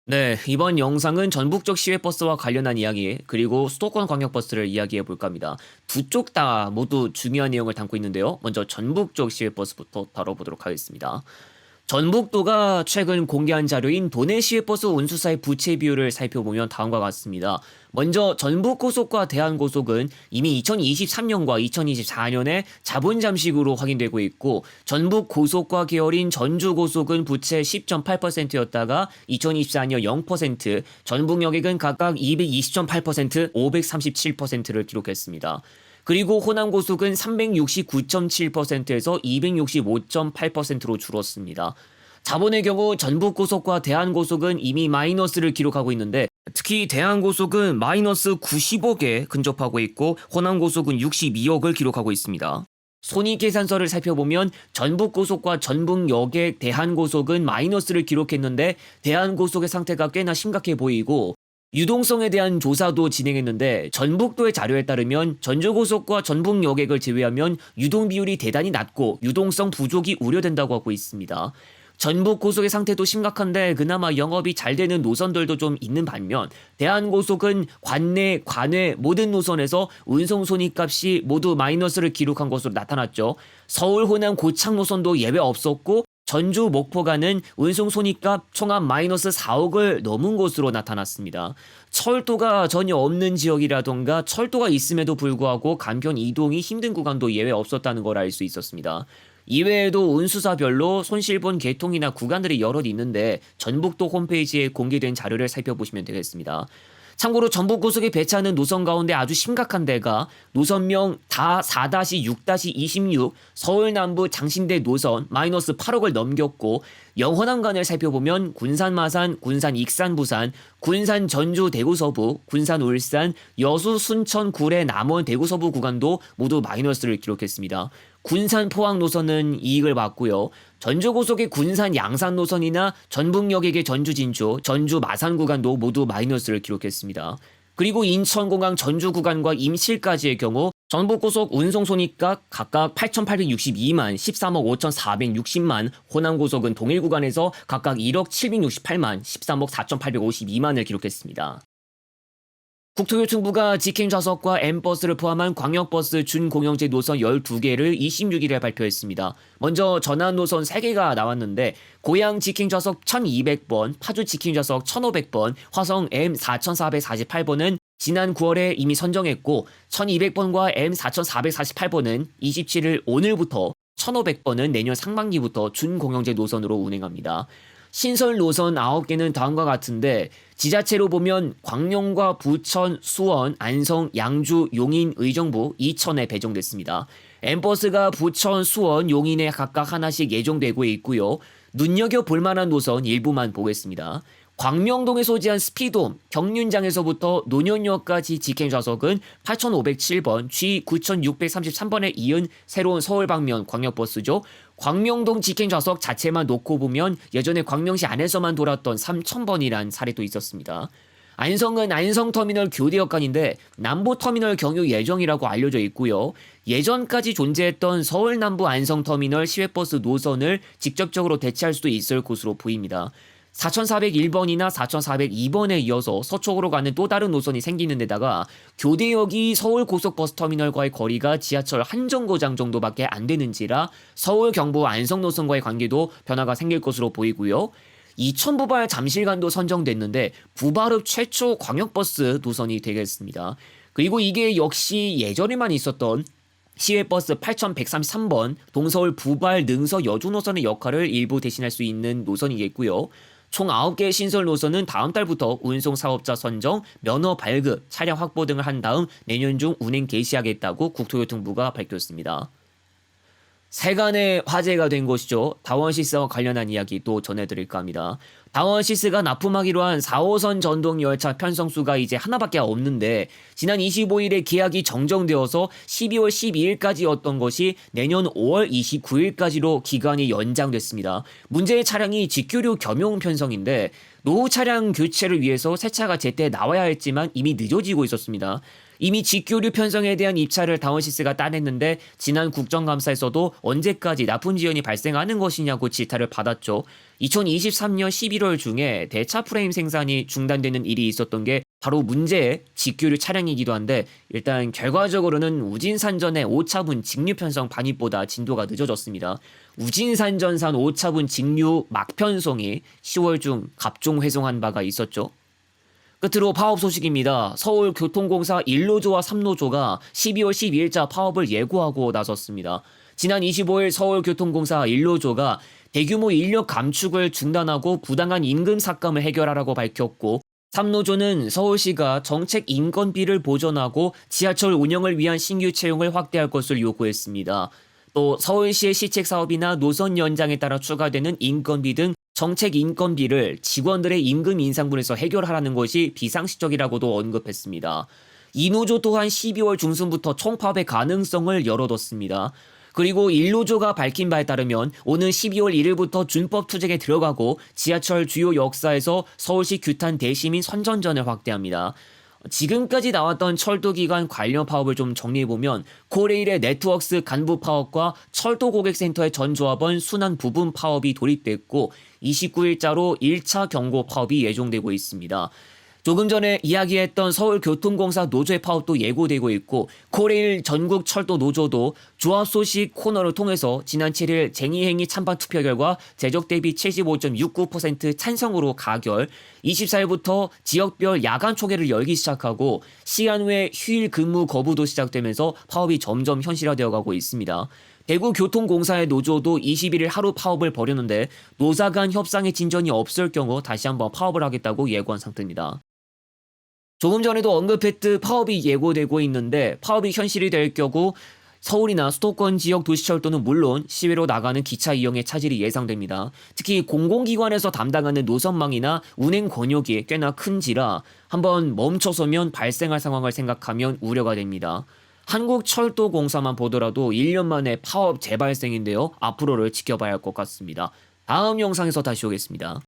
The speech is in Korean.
네, 이번 영상은 전북적 시외버스와 관련한 이야기, 그리고 수도권 광역버스를 이야기해 볼까 합니다. 두 쪽 다 모두 중요한 내용을 담고 있는데요. 먼저 전북적 시외버스부터 다뤄보도록 하겠습니다. 전북도가 최근 공개한 자료인 도내 시외버스 운수사의 부채 비율을 살펴보면 다음과 같습니다. 먼저 전북고속과 대한고속은 이미 2023년과 2024년에 자본 잠식으로 확인되고 있고, 전북고속과 계열인 전주고속은 부채 10.8%였다가 2024년 0%, 전북여객은 각각 220.8%, 537%를 기록했습니다. 그리고 호남고속은 369.7%에서 265.8%로 줄었습니다. 자본의 경우 전북고속과 대한고속은 이미 마이너스를 기록하고 있는데, 특히 대한고속은 마이너스 90억에 근접하고 있고 호남고속은 62억을 기록하고 있습니다. 손익계산서를 살펴보면 전북고속과 전북여객, 대한고속은 마이너스를 기록했는데 대한고속의 상태가 꽤나 심각해 보이고, 유동성에 대한 조사도 진행했는데 전북도의 자료에 따르면 전주고속과 전북여객을 제외하면 유동 비율이 대단히 낮고 유동성 부족이 우려된다고 하고 있습니다. 전북고속의 상태도 심각한데 그나마 영업이 잘 되는 노선들도 좀 있는 반면, 대한고속은 관내, 관외 모든 노선에서 운송 손익값이 모두 마이너스를 기록한 것으로 나타났죠. 서울, 호남, 고창 노선도 예외 없었고, 전주, 목포가는 운송 손익값 총합 마이너스 4억을 넘은 것으로 나타났습니다. 철도가 전혀 없는 지역이라던가 철도가 있음에도 불구하고 간편 이동이 힘든 구간도 예외 없었다는 걸 알 수 있었습니다. 이외에도 운수사별로 손실본 계통이나 구간들이 여럿 있는데 전북도 홈페이지에 공개된 자료를 살펴보시면 되겠습니다. 참고로 전북고속이 배차하는 노선 가운데 아주 심각한 데가 노선명 다 4-6-26 서울 남부 장신대 노선 마이너스 8억을 넘겼고, 영호남간을 살펴보면 군산 마산, 군산 익산 부산, 군산 전주 대구 서부, 군산 울산, 여수 순천 구례 남원 대구 서부 구간도 모두 마이너스를 기록했습니다. 군산 포항 노선은 이익을 봤고요. 전주고속의 군산 양산 노선이나 전북여객의 전주 진주, 전주 마산 구간도 모두 마이너스를 기록했습니다. 그리고 인천공항 전주 구간과 임실까지의 경우 전북고속 운송손익값 각각 8,862만, 13억 5,460만, 호남고속은 동일 구간에서 각각 1억 768만, 13억 4,852만을 기록했습니다. 국토교통부가 직행 좌석과 M버스를 포함한 광역버스 준공영제 노선 12개를 26일에 발표했습니다. 먼저 전환 노선 3개가 나왔는데, 고양 직행 좌석 1200번, 파주 직행 좌석 1500번, 화성 M 4448번은 지난 9월에 이미 선정했고, 1200번과 M 4448번은 27일 오늘부터, 1500번은 내년 상반기부터 준공영제 노선으로 운행합니다. 신설 노선 9개는 다음과 같은데, 지자체로 보면 광명과 부천, 수원, 안성, 양주, 용인, 의정부, 이천에 배정됐습니다. M버스가 부천, 수원, 용인에 각각 하나씩 예정되고 있고요. 눈여겨볼 만한 노선 일부만 보겠습니다. 광명동에 소재한 스피돔, 경륜장에서부터 노년역까지 직행 좌석은 8507번, G 9633번에 이은 새로운 서울 방면 광역버스죠. 광명동 직행 좌석 자체만 놓고 보면 예전에 광명시 안에서만 돌았던 3000번이란 사례도 있었습니다. 안성은 안성터미널 교대역간인데 남부터미널 경유 예정이라고 알려져 있고요. 예전까지 존재했던 서울 남부 안성터미널 시외버스 노선을 직접적으로 대체할 수도 있을 것으로 보입니다. 4401번이나 4402번에 이어서 서쪽으로 가는 또 다른 노선이 생기는 데다가 교대역이 서울 고속버스터미널과의 거리가 지하철 한 정거장 정도밖에 안 되는지라 서울 경부 안성 노선과의 관계도 변화가 생길 것으로 보이고요. 이천 부발 잠실간도 선정됐는데 부발읍 최초 광역버스 노선이 되겠습니다. 그리고 이게 역시 예전에만 있었던 시외버스 8133번 동서울 부발 능서 여주 노선의 역할을 일부 대신할 수 있는 노선이겠고요. 총 9개의 신설 노선은 다음 달부터 운송사업자 선정, 면허 발급, 차량 확보 등을 한 다음 내년 중 운행 개시하겠다고 국토교통부가 밝혔습니다. 세간의 화제가 된 것이죠. 다원시스와 관련한 이야기 또 전해드릴까 합니다. 다원시스가 납품하기로 한 4호선 전동열차 편성수가 이제 하나밖에 없는데, 지난 25일에 계약이 정정되어서 12월 12일까지였던 것이 내년 5월 29일까지로 기간이 연장됐습니다. 문제의 차량이 직교류 겸용 편성인데 노후 차량 교체를 위해서 새 차가 제때 나와야 했지만 이미 늦어지고 있었습니다. 이미 직교류 편성에 대한 입찰을 다원시스가 따냈는데 지난 국정감사에서도 언제까지 납품 지연이 발생하는 것이냐고 질타를 받았죠. 2023년 11월 중에 대차 프레임 생산이 중단되는 일이 있었던 게 바로 문제의 직교류 차량이기도 한데 일단 결과적으로는 우진산전의 5차분 직류 편성 반입보다 진도가 늦어졌습니다. 우진산전산 5차분 직류 막편송이 10월 중 갑종 회송한 바가 있었죠. 끝으로 파업 소식입니다. 서울교통공사 1노조와 3노조가 12월 12일자 파업을 예고하고 나섰습니다. 지난 25일 서울교통공사 1노조가 대규모 인력 감축을 중단하고 부당한 임금 삭감을 해결하라고 밝혔고 3노조는 서울시가 정책 인건비를 보전하고 지하철 운영을 위한 신규 채용을 확대할 것을 요구했습니다. 또 서울시의 시책 사업이나 노선 연장에 따라 추가되는 인건비 등 정책 인건비를 직원들의 임금 인상분에서 해결하라는 것이 비상시적이라고도 언급했습니다. 이 노조 또한 12월 중순부터 총파업의 가능성을 열어뒀습니다. 그리고 1노조가 밝힌 바에 따르면 오는 12월 1일부터 준법 투쟁에 들어가고 지하철 주요 역사에서 서울시 규탄 대시민 선전전을 확대합니다. 지금까지 나왔던 철도기관 관련 파업을 좀 정리해보면 코레일의 네트워크스 간부 파업과 철도고객센터의 전조합원 순환 부분 파업이 돌입됐고 29일자로 1차 경고 파업이 예정되고 있습니다. 조금 전에 이야기했던 서울교통공사 노조의 파업도 예고되고 있고 코레일 전국철도 노조도 조합 소식 코너를 통해서 지난 7일 쟁의행위 찬반 투표 결과 재적 대비 75.69% 찬성으로 가결, 24일부터 지역별 야간 초계를 열기 시작하고 시간 외 휴일 근무 거부도 시작되면서 파업이 점점 현실화되어 가고 있습니다. 대구교통공사의 노조도 21일 하루 파업을 벌였는데 노사 간 협상에 진전이 없을 경우 다시 한번 파업을 하겠다고 예고한 상태입니다. 조금 전에도 언급했듯 파업이 예고되고 있는데 파업이 현실이 될 경우 서울이나 수도권 지역 도시철도는 물론 시외로 나가는 기차 이용에 차질이 예상됩니다. 특히 공공기관에서 담당하는 노선망이나 운행 권역이 꽤나 큰지라 한번 멈춰서면 발생할 상황을 생각하면 우려가 됩니다. 한국철도공사만 보더라도 1년 만에 파업 재발생인데요. 앞으로를 지켜봐야 할 것 같습니다. 다음 영상에서 다시 오겠습니다.